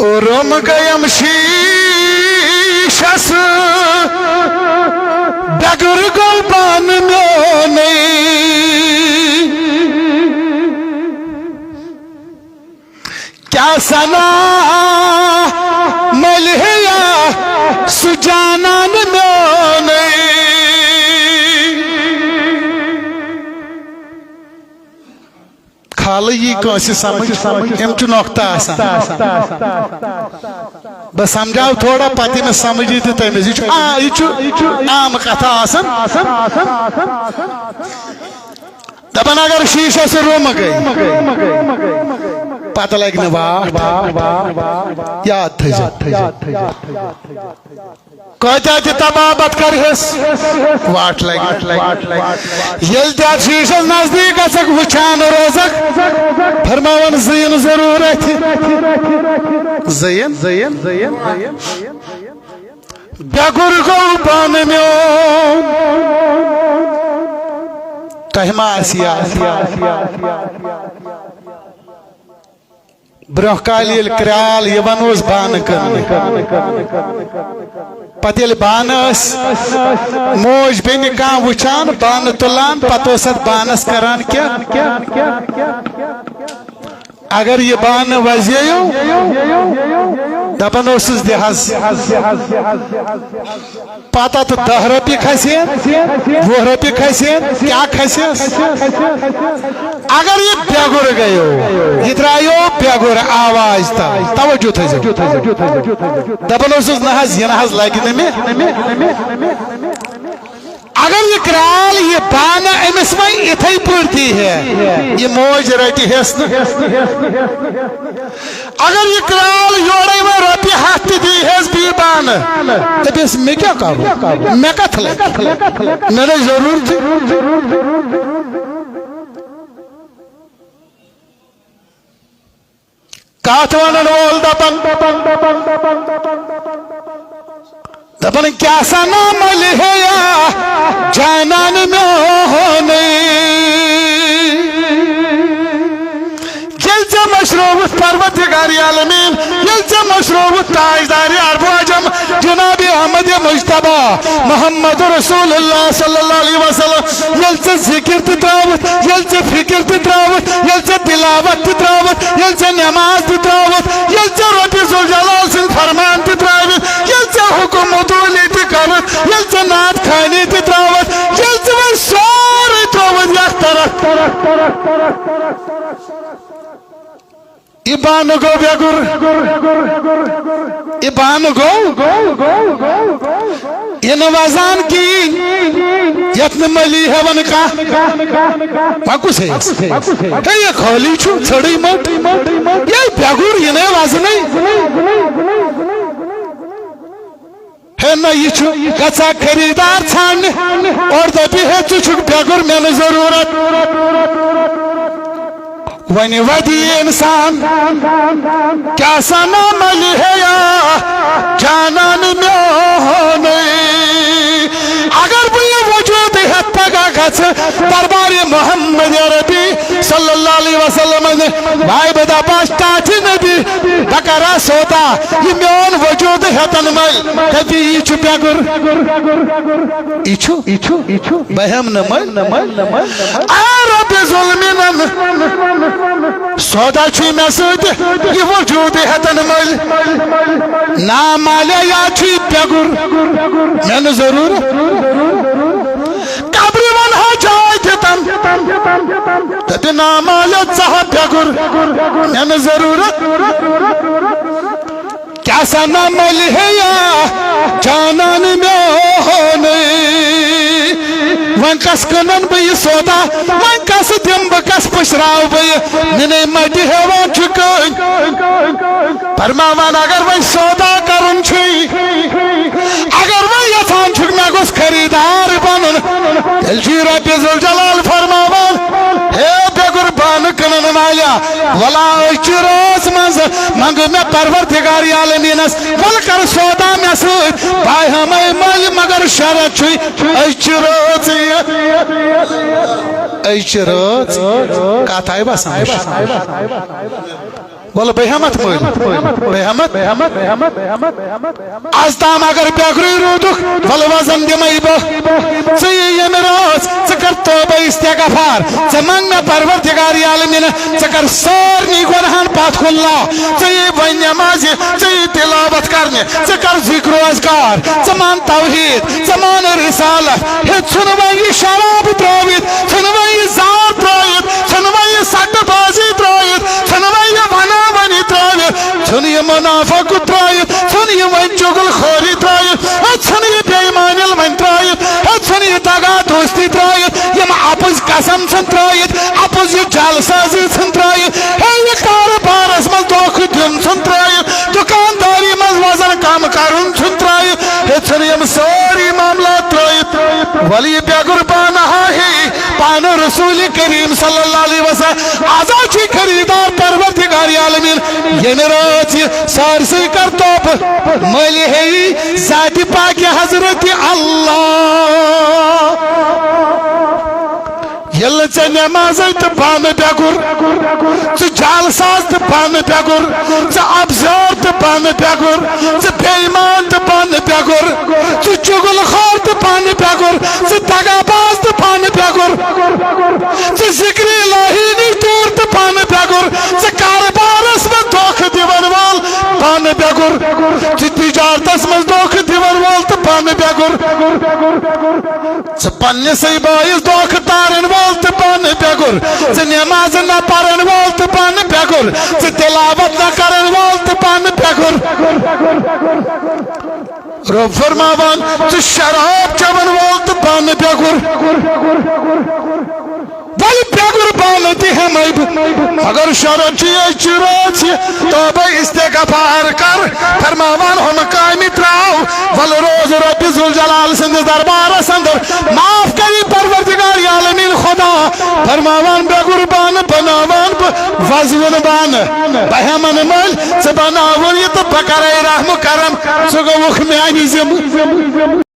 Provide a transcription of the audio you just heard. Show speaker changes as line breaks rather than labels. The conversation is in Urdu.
روم گیم شیشس بگر گل بان میونی کیا سنا ملہیا سجانان میونی خالی یہ کونسی سمجھ ہم چو نوکتا آسان بس سمجھاو تھوڑا پاتی میں سمجھی تھی تیمیز یہ چو عام کتا آسان دبن اگر شیشہ سے روم گئی پتہ لگنے واٹ یاد تھا کہتا تھی تبابت کر حس واٹ لگی یل تیار شیشہ نزدیک اسک وچان روزک فرماون زین ضرورت زین بگر گو بان میون تہما آسیات برہ کالیل کرال یہ ونوز بان کرنے پتیل بانس موج بین کان وچان بان تلان پتوست بانس کران کیا اگر یہ بان وزیو دپن اوسس دہس پتہ تو 10 رۄپیہِ کھسین 20 رۄپیہِ کھسین کیا کھسیس اگر یہ پیاگور گئیو یہ درائیو پیاگور آواز تا توجہ تھا دپن اوسس نحس یہ نحس لگنے میں اگر یہ کرال یہ بانا امس میں اتھائی پڑتی ہے یہ موج رٹی ہست اگر یہ کرال یوڑائی میں روپی ہاتھ دی ہست بھی بانا تب اس میں کیا کرو میں کت لے میرے ضرور تھی کاتوانن وول دپن دپن کیا سا نام لہیا جانان میونی یلچہ مشروبت پروردگار عالمین یلچہ مشروبت تاجدار عرب و عجم جناب احمد مجتبی محمد رسول اللہ صلی اللہ علیہ وسلم یلچہ ذکر تراوت یلچہ فکر تراوت یلچہ تلاوت تراوت یلچہ نماز تراوت یلچہ رب ذوالجلال سن فرمان تراوت یلچہ حکم مدولی تکرت یلچہ نات خانی تراوت یلچہ وہ سوری تراوت یک طرف ایبان گو بیگر ایبان گو یہ نوازان کی یتن ملی ہے ونکا مکو سے یہ کھولی چھو چھڑی موٹ یہ بیگر یہ نواز نہیں ہے نا یہ چھو گچا خریدار چھاننے اور دبی ہے چھو بیگر میں نے ضرورت ونی ودی انسان کیا سا نام لہیا جانان میونی اگر بھی وجود ہے پگا گھس دربار محمد عربی صلی اللہ علیہ وسلم بھائی بدا پاشتا تھی نبی بکرہ سوتا یہ میون وجود ہے تنمل تبی ایچو پیاگر ایچو بہم نمل رب ظلمین سودا چھوئی میں سوچ یہ وجود ہے تنمل نام آلے یا چھوئی پیاگر میں نے ضرور قبری ونہا جائے تھتن تبی نام آلے صاحب پیاگر میں نے ضرورت کیا سا نام لہیا جانان میونی وان کس کنن بھئی سودا وان کس دم بکس پشراو بھئی ننے مٹی ہے وان چکن پرماوان اگر وان سودا کرن چھوئی اگر وان یتان چھک میں گوس خریدار بنن دلچی رب ذوالجلال فرماوان ہے بیگر بان کنن مایا ولا اچی روز منز منگ میں پروردگاری عالمینس ول کر سودا میں سوئی بائی ہمیں مالی مگر شرط چھوئی اچی روز ایچ روز کاتائی با سمجھ بول بہمت مل بہمت آز تام اگر بیگری رودک بول وزن دمائی بہ ژٕ یم روز ژٕ کر توبہ استغفار ژٕ منگ مے پروردگار عالمین ژٕ کر سارنی گناہن پتھ کن لا ژٕ ون نماز ژٕ تلاوت کرنے ژٕ کر ذکر و اذکار ژٕ مان توحید ژٕ مان رسالت ہے ژھن وۄنۍ یہ شراب ترٲوِتھ ژھن وۄنۍ یہ زار ترٲوِتھ ژھن وۄنۍ یہ سٹہٕ بازی ترٲوِتھ ژھن وۄنۍ یہ ونا ونی ترٲوِتھ ژھن یہ منافق ترٲوِتھ ژھن یہ وۄنۍ چُغل خوری ترٲوِتھ ژھن یہ بے ایمانیل وۄنۍ ترٲوِتھ ژھن یہ دگا دوستی ترٲوِتھ یم اپز قسم ژھن ترٲوِتھ اپز یہ جلسازی ژھن ترٲوِتھ ہے یہ کاربارس منٛز دھوکہٕ دیُن ژھن ترٲوِتھ دکانداری منٛز وزن کم کرُن ژھن ترٲوِتھ ہے ژھن یم سٲری معاملات ترٲوِتھ ولی بیگُر پانہا ہے پان رسول کریم صلی اللہ علیہ وسلم آزاد چھ خریدار پروردگار عالمین یمہ رات سارسی کر توپ ملی ہے ذات پاک حضرت اللہ یل ژے نماز تو پان بیگُر ژٕ جالساز تو پان بیگُر ژٕ ابزار تو پان بیگُر ژٕ بے ایمان تو پان بیگُر ژٕ چُغل خور تو پان بیگُر ژٕ دگا باز تو پان بیگُر ژٕ ذکر الہی نش دور تو پان بیگُر ژٕ کاربارس منٛز دھوکہٕ دِوان وول پان بیگُر ژٕ تجارتس منٛز دھوکہٕ دِوان وول تو پان بیگُر ژٕ پننسے بٲیس دھوکہٕ تارن وول تو پان بیگُر ژٕ نماز نہ پرن وول تو پان بیگُر ژٕ تلاوت نہ کرن وول تو پان بیگُر رب فرماوان ژٕ شراب چون وول تو پان بیگُر بل بیگُر پان تہ ہمے اگر شرط چھ روز توبہ استغفار کر فرماوان ہم کامہ تراو ول روز رب ذوالجلال سندس دربارس اندر معاف کری پروردگار عالمین خدا فرماوان بیگُر بان بناوان وزون بان بہمن مل ژٕ بناوُن یہ تو بہ کرے رحم کرم سہ گوکھ میانہ ذمہ